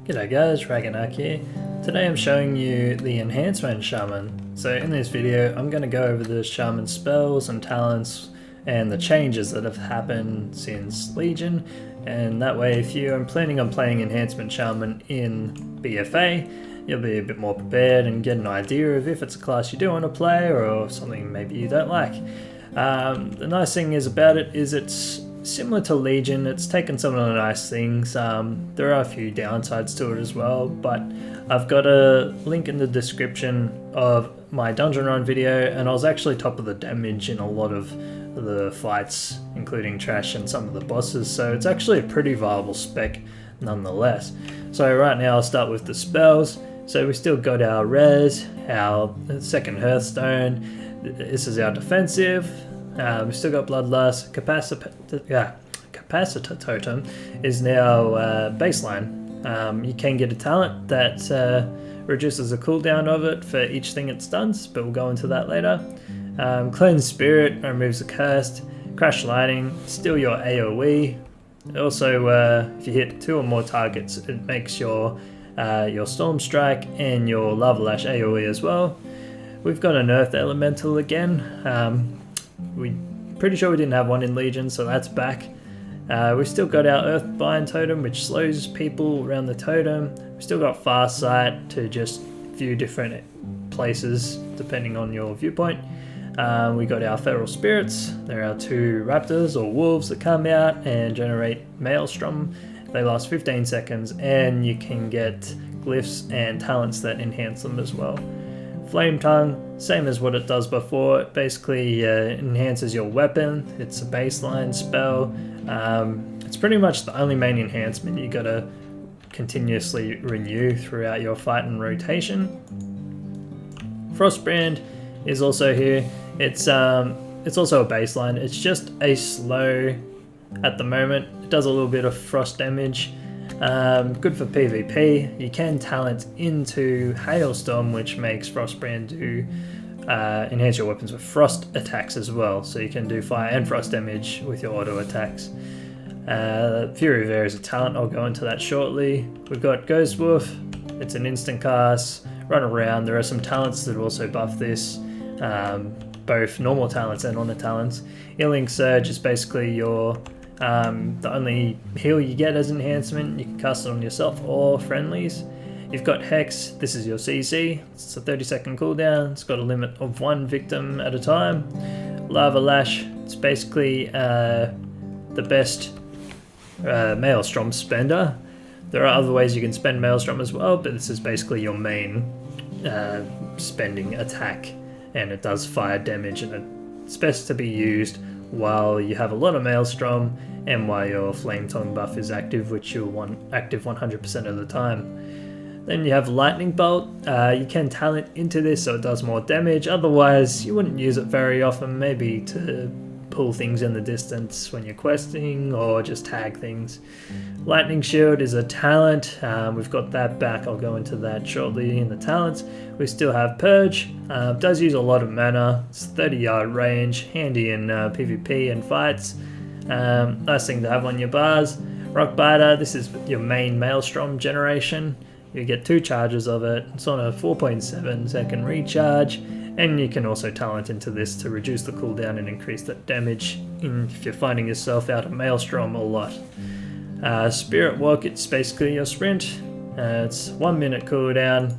G'day guys, Raganak here. Today I'm showing you the Enhancement Shaman. So in this video I'm going to go over the Shaman spells and talents and the changes that have happened since Legion, and that way if you are planning on playing Enhancement Shaman in BFA, you'll be a bit more prepared and get an idea of if it's a class you do want to play or something maybe you don't like. The nice thing is about it is it's similar to Legion. It's taken some of the nice things. There are a few downsides to it as well, but I've got a link in the description of my dungeon run video, and I was actually top of the damage in a lot of the fights, including Trash and some of the bosses, so it's actually a pretty viable spec nonetheless. So right now I'll start with the spells. So we still got our res, our second Hearthstone, this is our defensive. We've still got Bloodlust. Capacitor Totem is now baseline. You can get a talent that reduces the cooldown of it for each thing it stuns, but we'll go into that later. Cleanse Spirit removes the curse. Crash Lightning, still your AoE. Also, if you hit 2 or more targets, it makes your Storm Strike and your Lava Lash AoE as well. We've got an Earth Elemental again. We're pretty sure we didn't have one in Legion, so that's back. We've still got our Earthbind Totem, which slows people around the totem. We've still got Fast Sight to just view different places depending on your viewpoint. We got our Feral Spirits. They're our 2 raptors or wolves that come out and generate Maelstrom. They last 15 seconds, and you can get glyphs and talents that enhance them as well. Flame Tongue, same as what it does before. It basically enhances your weapon. It's a baseline spell. It's pretty much the only main enhancement you gotta continuously renew throughout your fight and rotation. Frostbrand is also here. It's also a baseline. It's just a slow at the moment. It does a little bit of frost damage. Good for PvP. You can talent into Hailstorm, which makes Frostbrand do enhance your weapons with frost attacks as well, so you can do fire and frost damage with your auto attacks. Fury of Air is a talent, I'll go into that shortly. We've got Ghost Wolf, it's an instant cast, run around. There are some talents that also buff this, both normal talents and honor talents. Healing Surge is basically your the only heal you get as enhancement. You can cast it on yourself or friendlies. You've got Hex, this is your CC, it's a 30-second cooldown, it's got a limit of 1 victim at a time. Lava Lash, it's basically the best Maelstrom spender. There are other ways you can spend Maelstrom as well, but this is basically your main spending attack, and it does fire damage, and it's best to be used while you have a lot of Maelstrom and while your Flame Tongue buff is active, which you'll want active 100% of the time. Then you have Lightning Bolt. You can talent into this so it does more damage, otherwise you wouldn't use it very often, maybe to pull things in the distance when you're questing or just tag things. Lightning Shield is a talent. We've got that back, I'll go into that shortly in the talents. We still have Purge. Does use a lot of mana, it's 30-yard range, handy in PvP and fights. Nice thing to have on your bars. Rockbiter, this is your main Maelstrom generation. You get 2 charges of it. It's on a 4.7 second recharge, and you can also talent into this to reduce the cooldown and increase that damage if you're finding yourself out of Maelstrom a lot. Spirit Walk, it's basically your sprint. It's 1 minute cooldown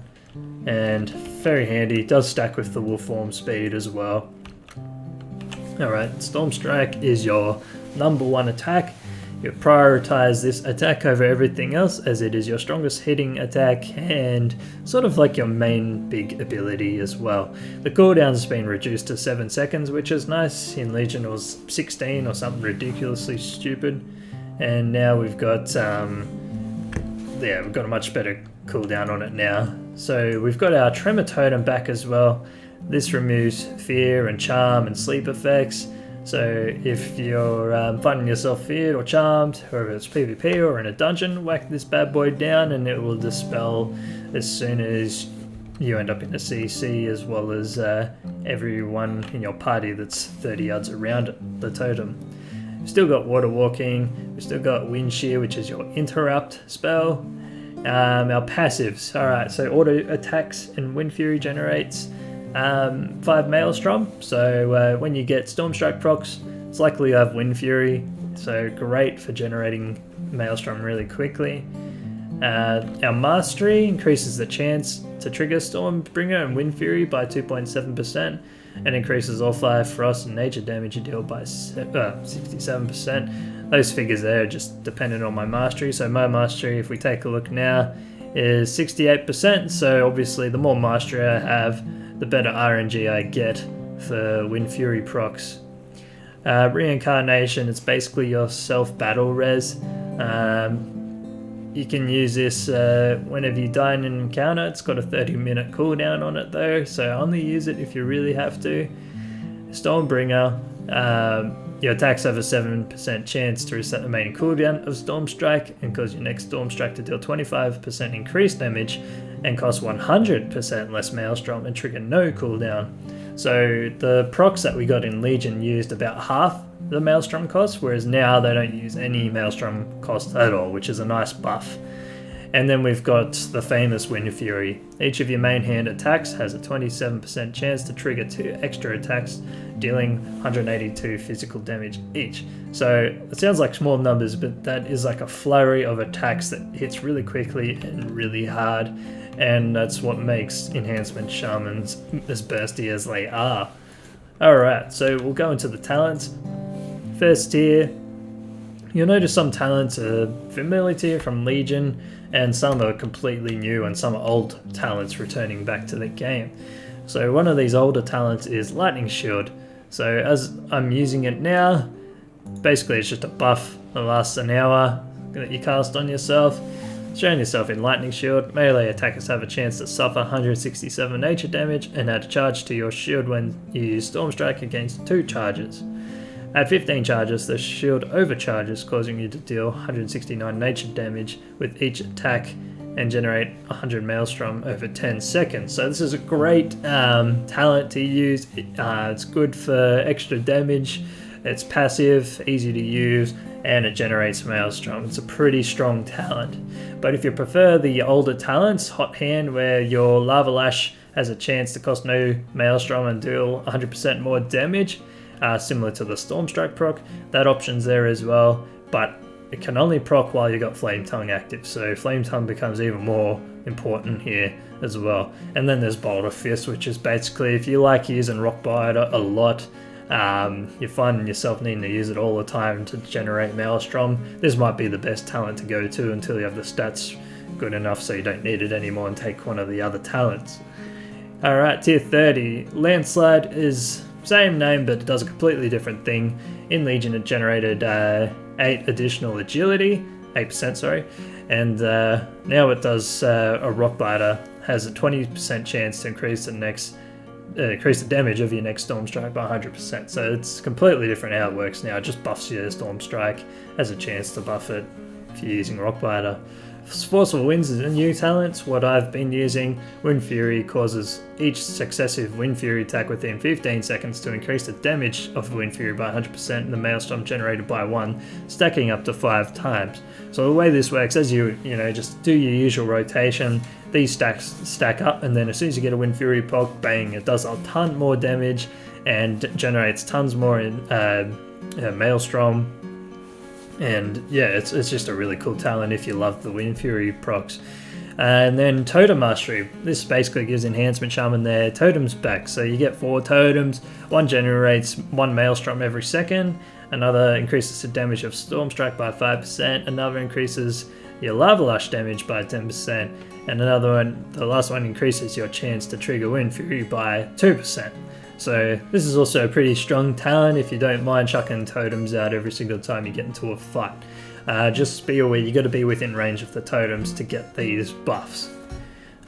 and very handy. It does stack with the wolf form speed as well. Alright, Storm Strike is your #1 attack. You prioritize this attack over everything else as it is your strongest hitting attack and sort of like your main big ability as well. The cooldown has been reduced to 7 seconds, which is nice. In Legion it was 16 or something ridiculously stupid, and now we've got we've got a much better cooldown on it now. So we've got our Tremor Totem back as well. This removes fear and charm and sleep effects. So if you're finding yourself feared or charmed, whether it's PvP or in a dungeon, whack this bad boy down and it will dispel as soon as you end up in a CC, as well as everyone in your party that's 30 yards around the totem. We've still got Water Walking, we've still got Wind Shear, which is your interrupt spell. Our passives. Alright, so auto attacks and Wind Fury generates 5 Maelstrom. So when you get Stormstrike procs, it's likely you have Wind Fury. So great for generating Maelstrom really quickly. Our Mastery increases the chance to trigger Stormbringer and Wind Fury by 2.7%, and increases all 5 Frost and Nature damage you deal by 67%. Those figures there are just dependent on my Mastery. So my Mastery, if we take a look now, is 68%. So obviously the more Mastery I have, the better RNG I get for Wind Fury procs. Reincarnation, it's basically your self-battle res. You can use this whenever you die in an encounter. It's got a 30-minute cooldown on it though, so only use it if you really have to. Stormbringer, your attacks have a 7% chance to reset the remaining cooldown of Stormstrike and cause your next Stormstrike to deal 25% increased damage and cost 100% less Maelstrom and trigger no cooldown. So the procs that we got in Legion used about half the Maelstrom cost, whereas now they don't use any Maelstrom cost at all, which is a nice buff. And then we've got the famous Wind Fury. Each of your main hand attacks has a 27% chance to trigger 2 extra attacks, dealing 182 physical damage each. So it sounds like small numbers, but that is like a flurry of attacks that hits really quickly and really hard, and that's what makes Enhancement Shamans as bursty as they are. Alright, so we'll go into the talents. First tier, you'll notice some talents are familiar to you from Legion, and some are completely new, and some are old talents returning back to the game. So one of these older talents is Lightning Shield. So as I'm using it now, basically it's just a buff that lasts an hour that you cast on yourself. Showing yourself in Lightning Shield, melee attackers have a chance to suffer 167 nature damage and add a charge to your shield when you use Stormstrike against 2 charges. At 15 charges, the shield overcharges, causing you to deal 169 nature damage with each attack and generate 100 Maelstrom over 10 seconds. So this is a great talent to use. It's good for extra damage, it's passive, easy to use, and it generates Maelstrom. It's a pretty strong talent. But if you prefer the older talents, Hot Hand, where your Lava Lash has a chance to cost no Maelstrom and deal 100% more damage, similar to the Stormstrike proc, that option's there as well, but it can only proc while you got Flame Tongue active, so Flame Tongue becomes even more important here as well. And then there's Boulder Fist, which is basically if you like using Rock Biter a lot, you're finding yourself needing to use it all the time to generate Maelstrom, this might be the best talent to go to until you have the stats good enough so you don't need it anymore and take one of the other talents. Alright, tier 30. Landslide is same name, but it does a completely different thing. In Legion it generated 8 additional agility, 8% sorry, and now it does a Rock Biter, has a 20% chance to increase the damage of your next Stormstrike by 100%. So it's completely different how it works now. It just buffs your Stormstrike, has a chance to buff it if you're using Rock Biter. Forceful Winds is a new talent. What I've been using, Wind Fury causes each successive Wind Fury attack within 15 seconds to increase the damage of Wind Fury by 100% and the Maelstrom generated by 1, stacking up to 5 times. So the way this works, as you just do your usual rotation, these stacks stack up, and then as soon as you get a Wind Fury proc, bang, it does a ton more damage and generates tons more in Maelstrom. And yeah, it's just a really cool talent if you love the Wind Fury procs. And then Totem Mastery. This basically gives Enhancement Shaman their totems back. So you get 4 totems. One generates 1 Maelstrom every second. Another increases the damage of Stormstrike by 5%. Another increases your Lava Lash damage by 10%. And another one, the last one, increases your chance to trigger Wind Fury by 2%. So this is also a pretty strong talent if you don't mind chucking totems out every single time you get into a fight. Just be aware you got to be within range of the totems to get these buffs.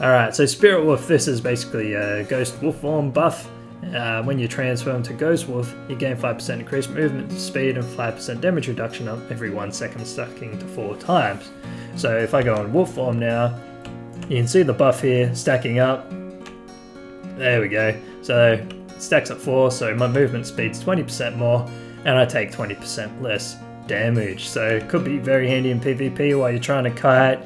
Alright, so Spirit Wolf, this is basically a Ghost Wolf form buff. When you transform to Ghost Wolf, you gain 5% increased movement speed and 5% damage reduction every 1 second, stacking to 4 times. So if I go on Wolf form now, you can see the buff here stacking up. There we go. So stacks at 4, so my movement speed's 20% more, and I take 20% less damage. So it could be very handy in PvP while you're trying to kite,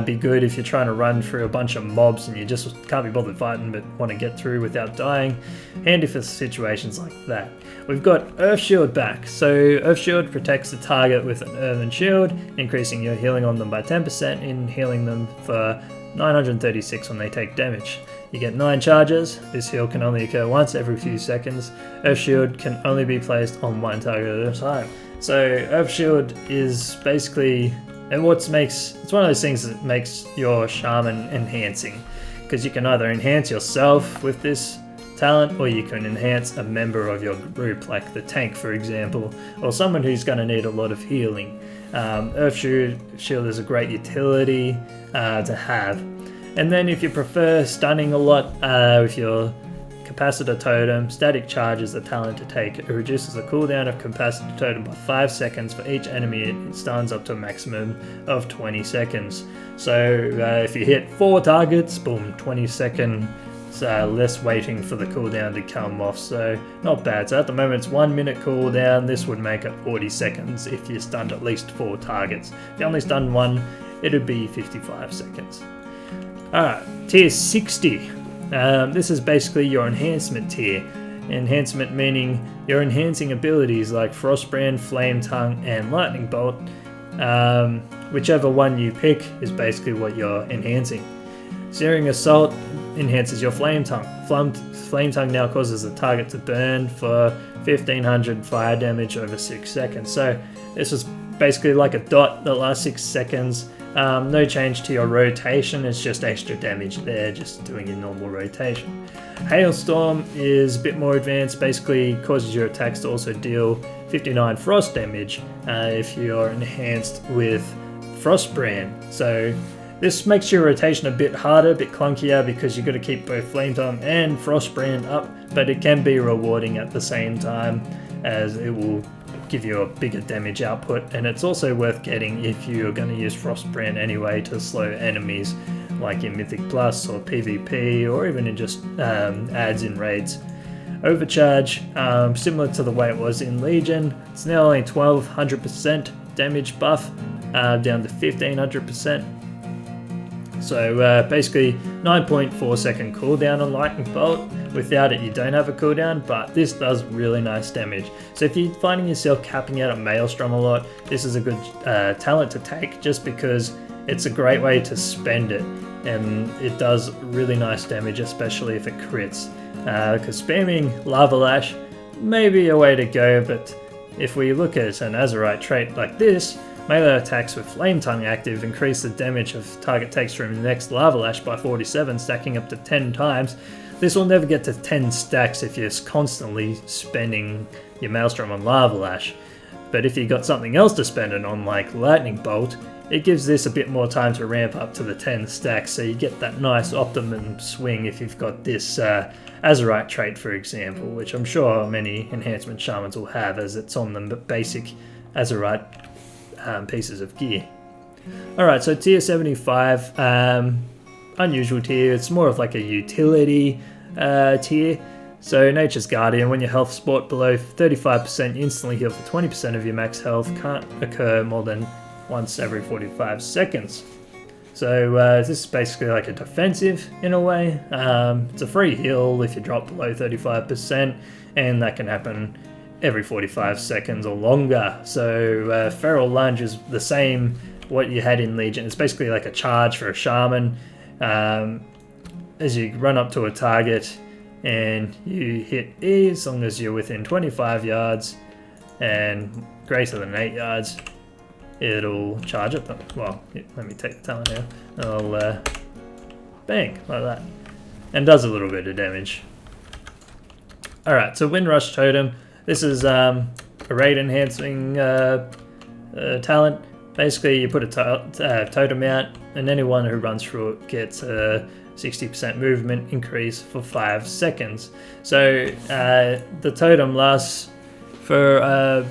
Be good if you're trying to run through a bunch of mobs and you just can't be bothered fighting but want to get through without dying. Handy for situations like that. We've got Earth Shield back. So Earth Shield protects the target with an earthen shield, increasing your healing on them by 10% in healing them for 936 when they take damage. You get 9 charges. This heal can only occur once every few seconds. Earth Shield can only be placed on one target at a time. So Earth Shield is basically, and it's one of those things that makes your shaman enhancing, because you can either enhance yourself with this talent, or you can enhance a member of your group, like the tank for example, or someone who's going to need a lot of healing. Earth Shield is a great utility to have. And then if you prefer stunning a lot with your Capacitor Totem, Static Charge is the talent to take. It reduces the cooldown of Capacitor Totem by 5 seconds for each enemy it stuns, up to a maximum of 20 seconds. So if you hit 4 targets, boom, 20 seconds less waiting for the cooldown to come off, so not bad. So at the moment it's 1 minute cooldown. This would make it 40 seconds if you stunned at least 4 targets. If you only stunned 1, it would be 55 seconds. Alright, tier 60. This is basically your enhancement tier. Enhancement meaning your enhancing abilities like Frostbrand, Flame Tongue, and Lightning Bolt. Whichever one you pick is basically what you're enhancing. Searing Assault enhances your Flame Tongue. Flame Tongue now causes the target to burn for 1500 fire damage over 6 seconds. So this is basically like a dot that lasts 6 seconds. No change to your rotation, it's just extra damage there, just doing your normal rotation. Hailstorm is a bit more advanced, basically causes your attacks to also deal 59 frost damage if you're enhanced with Frostbrand. So this makes your rotation a bit harder, a bit clunkier, because you've got to keep both Flame Tongue and Frostbrand up, but it can be rewarding at the same time, as it will give you a bigger damage output, and it's also worth getting if you're going to use Frostbrand anyway to slow enemies like in Mythic Plus or PvP, or even in just ads in raids. Overcharge, similar to the way it was in Legion, it's now only 1200% damage buff, down to 1500%. So basically 9.4 second cooldown on Lightning Bolt. Without it you don't have a cooldown, but this does really nice damage. So if you're finding yourself capping out a Maelstrom a lot, this is a good talent to take, just because it's a great way to spend it, and it does really nice damage, especially if it crits. Because spamming Lava Lash may be a way to go, but if we look at an azerite trait like this, melee attacks with Flame Tongue active increase the damage of target takes from the next Lava Lash by 47, stacking up to 10 times. This will never get to 10 stacks if you're constantly spending your Maelstrom on Lava Lash. But if you got something else to spend it on, like Lightning Bolt, it gives this a bit more time to ramp up to the 10 stacks, so you get that nice optimum swing if you've got this azerite trait, for example, which I'm sure many enhancement shamans will have, as it's on the basic azerite pieces of gear. Alright, so tier 75, unusual tier. It's more of like a utility tier. So Nature's Guardian, when your health spot below 35%, you instantly heal for 20% of your max health. Can't occur more than once every 45 seconds. So this is basically like a defensive in a way. It's a free heal if you drop below 35%, and that can happen every 45 seconds or longer. So Feral Lunge is the same what you had in Legion. It's basically like a charge for a shaman. As you run up to a target and you hit E, as long as you're within 25 yards and greater than 8 yards, it'll charge it. Well, let me take the talent now. I'll bang, like that. And does a little bit of damage. Alright, so Windrush Totem. This is a raid enhancing talent. Basically, you put a totem out, and anyone who runs through it gets a 60% movement increase for 5 seconds. So the totem lasts for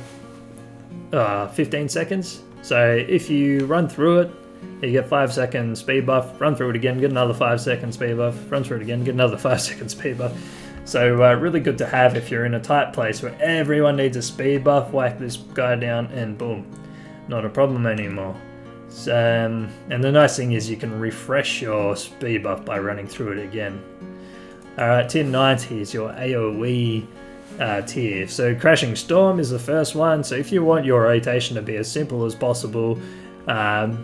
15 seconds. So if you run through it, you get 5 seconds speed buff, run through it again, get another 5 seconds speed buff, run through it again, get another 5 seconds speed buff. So really good to have if you're in a tight place where everyone needs a speed buff. Whack this guy down and boom, not a problem anymore. And the nice thing is you can refresh your speed buff by running through it again. Alright, tier 90 is your AoE tier. So Crashing Storm is the first one, so if you want your rotation to be as simple as possible,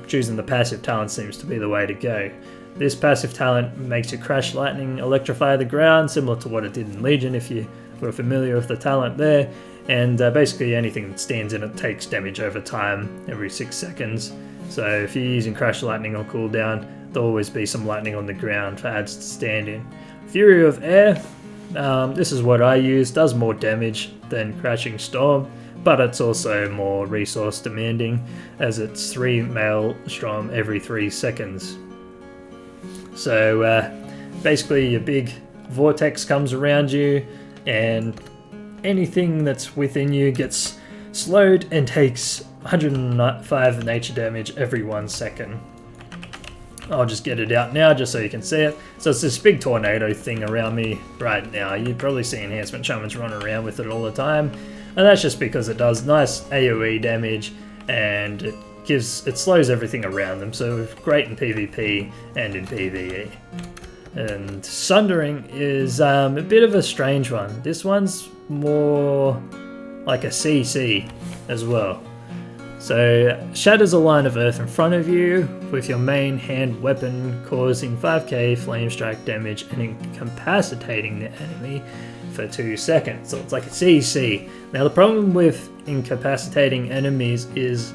choosing the passive talent seems to be the way to go. This passive talent makes your Crash Lightning electrify the ground, similar to what it did in Legion if you were familiar with the talent there, and basically anything that stands in it takes damage over time, every 6 seconds. So if you're using Crash Lightning on cooldown, there'll always be some lightning on the ground for ads to stand in. Fury of Air, this is what I use, does more damage than Crashing Storm, but it's also more resource demanding as it's 3 Maelstrom every 3 seconds. So basically your big vortex comes around you and anything that's within you gets slowed and takes 105 nature damage every 1 second. I'll just get it out now just so you can see it. So it's this big tornado thing around me right now. You'd probably see Enhancement Shamans run around with it all the time. And that's just because it does nice AoE damage and it slows everything around them. So great in PvP and in PvE. And Sundering is a bit of a strange one. This one's more like a CC as well. So shatters a line of earth in front of you with your main hand weapon, causing 5k flame strike damage and incapacitating the enemy for 2 seconds. So it's like a CC. Now the problem with incapacitating enemies is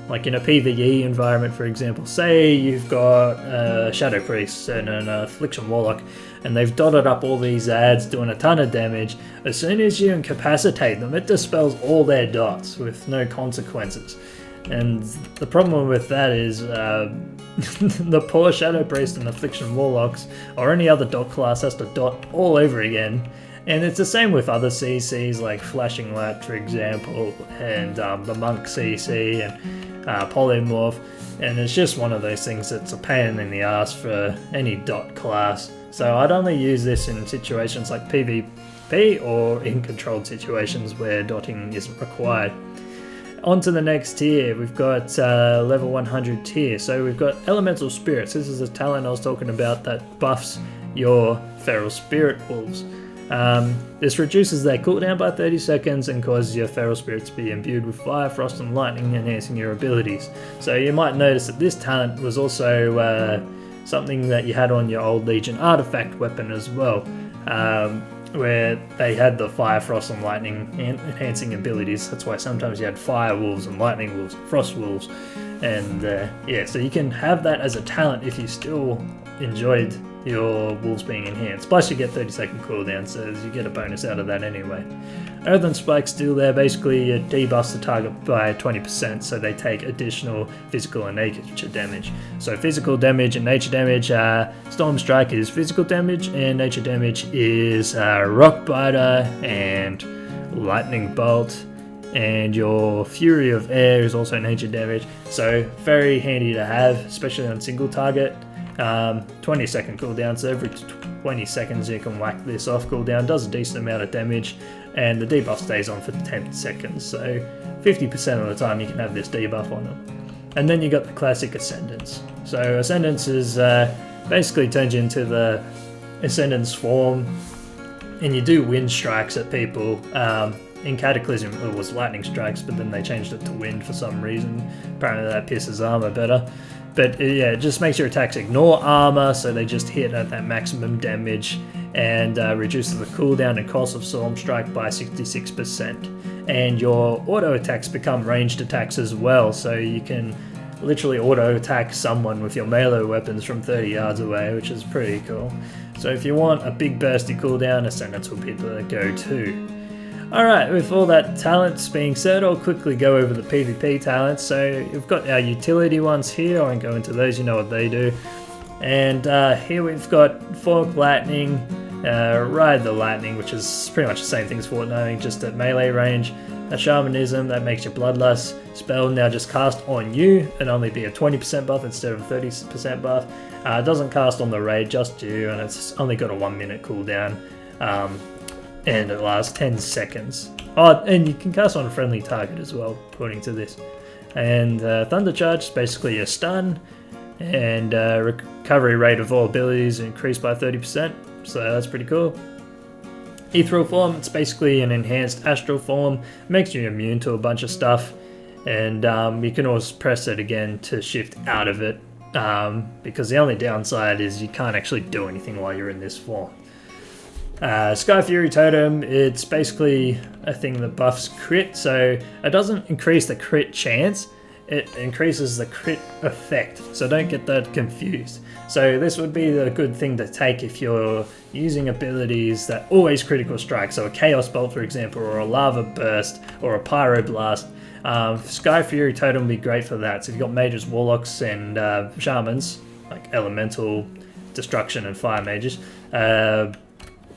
like in a PvE environment, for example, say you've got a Shadow Priest and an Affliction Warlock, and they've dotted up all these ads doing a ton of damage. As soon as you incapacitate them, it dispels all their dots with no consequences. And the problem with that is the poor Shadow Priest and Affliction Warlocks or any other dot class has to dot all over again. And it's the same with other CCs like Flashing Light, for example, and the Monk CC and Polymorph. And it's just one of those things that's a pain in the ass for any dot class. So I'd only use this in situations like PvP or in controlled situations where dotting isn't required. On to the next tier, we've got level 100 tier. So we've got Elemental Spirits. This is a talent I was talking about that buffs your Feral Spirit Wolves. This reduces their cooldown by 30 seconds and causes your Feral Spirits to be imbued with Fire, Frost and Lightning, enhancing your abilities. So you might notice that this talent was also something that you had on your old Legion artifact weapon as well, where they had the Fire, Frost and Lightning enhancing abilities. That's why sometimes you had Fire Wolves and Lightning Wolves and Frost Wolves. And yeah, so you can have that as a talent if you still enjoyed your wolves being enhanced. Plus you get 30-second cooldown, so you get a bonus out of that anyway. Earthen Spike's still there. Basically it debuffs the target by 20%, so they take additional physical and nature damage. So physical damage and nature damage, Storm Strike is physical damage and nature damage is Rock Biter and Lightning Bolt. And your Fury of Air is also nature damage, so very handy to have, especially on single target. 20-second cooldown, so every 20 seconds you can whack this off cooldown, does a decent amount of damage, and the debuff stays on for 10 seconds, so 50% of the time you can have this debuff on it. And then you got the classic Ascendance. So Ascendance is basically turns you into the Ascendance form, and you do wind strikes at people. In Cataclysm it was lightning strikes, but then they changed it to wind for some reason. Apparently that pisses armor better. But yeah, it just makes your attacks ignore armor, so they just hit at that maximum damage, and reduces the cooldown and cost of Storm Strike by 66%. And your auto attacks become ranged attacks as well, so you can literally auto attack someone with your melee weapons from 30 yards away, which is pretty cool. So if you want a big bursty cooldown, Ascendance will be the go-to. Alright, with all that talents being said, I'll quickly go over the PvP talents. So we've got our utility ones here. I won't go into those, you know what they do. And here we've got Fork Lightning, Ride the Lightning, which is pretty much the same thing as Fortniting, just at melee range. A Shamanism, that makes your Bloodlust spell now just cast on you and only be a 20% buff instead of a 30% buff. It doesn't cast on the raid, just you, and it's only got a 1 minute cooldown. And it lasts 10 seconds. Oh, and you can cast on a friendly target as well, according to this. And Thunder Charge is basically a stun, and recovery rate of all abilities increased by 30%, so that's pretty cool. Ethereal Form, it's basically an enhanced astral form, makes you immune to a bunch of stuff, and you can always press it again to shift out of it, because the only downside is you can't actually do anything while you're in this form. Sky Fury Totem, it's basically a thing that buffs crit, so it doesn't increase the crit chance, it increases the crit effect, so don't get that confused. So this would be the good thing to take if you're using abilities that always critical strike, so a Chaos Bolt for example, or a Lava Burst, or a Pyroblast. Sky Fury Totem would be great for that, so if you've got mages, warlocks, and shamans, like elemental, destruction, and fire mages,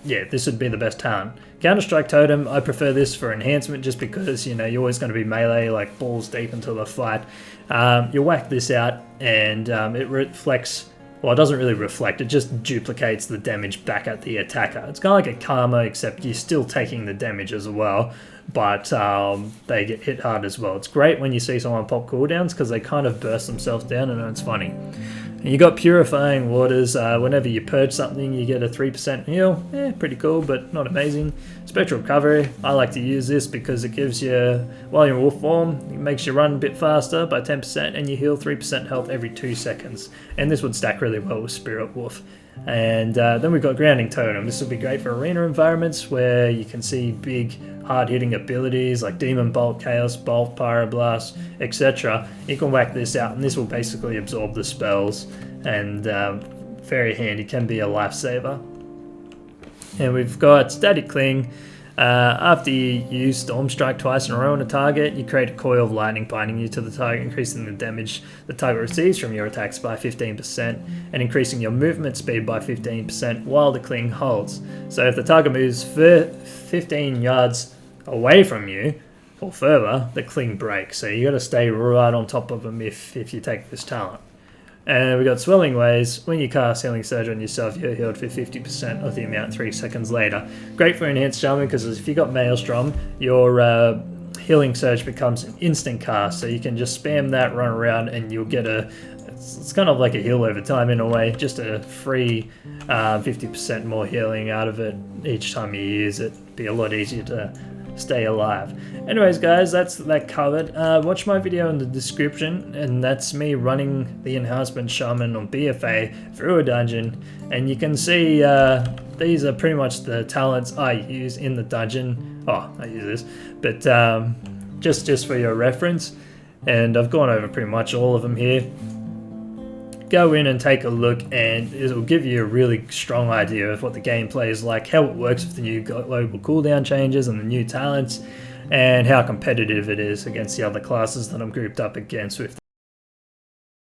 yeah, this would be the best talent. Counter-Strike Totem, I prefer this for enhancement just because, you know, you're always going to be melee, like balls deep until the fight. You whack this out and it reflects, well, it doesn't really reflect, it just duplicates the damage back at the attacker. It's kind of like a karma, except you're still taking the damage as well, but they get hit hard as well. It's great when you see someone pop cooldowns because they kind of burst themselves down and it's funny. You got Purifying Waters, whenever you purge something you get a 3% heal, pretty cool but not amazing. Spectral Recovery, I like to use this because it gives you, while you're in wolf form, it makes you run a bit faster by 10% and you heal 3% health every 2 seconds. And this would stack really well with Spirit Wolf. And then we've got Grounding Totem. This would be great for arena environments where you can see big hard-hitting abilities like Demon Bolt, Chaos Bolt, Pyroblast, etc. You can whack this out and this will basically absorb the spells, and very handy, can be a lifesaver. And we've got Static Cling. After you use Storm Strike twice in a row on a target, you create a coil of lightning binding you to the target, increasing the damage the target receives from your attacks by 15% and increasing your movement speed by 15% while the cling holds. So if the target moves 15 yards away from you or further, the cling breaks. So you got to stay right on top of them if you take this talent. And we got Swelling Waves. When you cast Healing Surge on yourself, you're healed for 50% of the amount 3 seconds later. Great for Enhanced Shaman because if you got Maelstrom, your Healing Surge becomes an instant cast. So you can just spam that, run around, and you'll get it's kind of like a heal over time in a way. Just a free 50% more healing out of it each time you use it. It'd be a lot easier to stay alive. Anyways guys, that's that covered. Watch my video in the description, and that's me running the Enhancement Shaman on BFA through a dungeon, and you can see these are pretty much the talents I use in the dungeon. Oh, I use this, but just for your reference, and I've gone over pretty much all of them here. Go in and take a look and it'll give you a really strong idea of what the gameplay is like, how it works with the new global cooldown changes and the new talents, and how competitive it is against the other classes that I'm grouped up against with.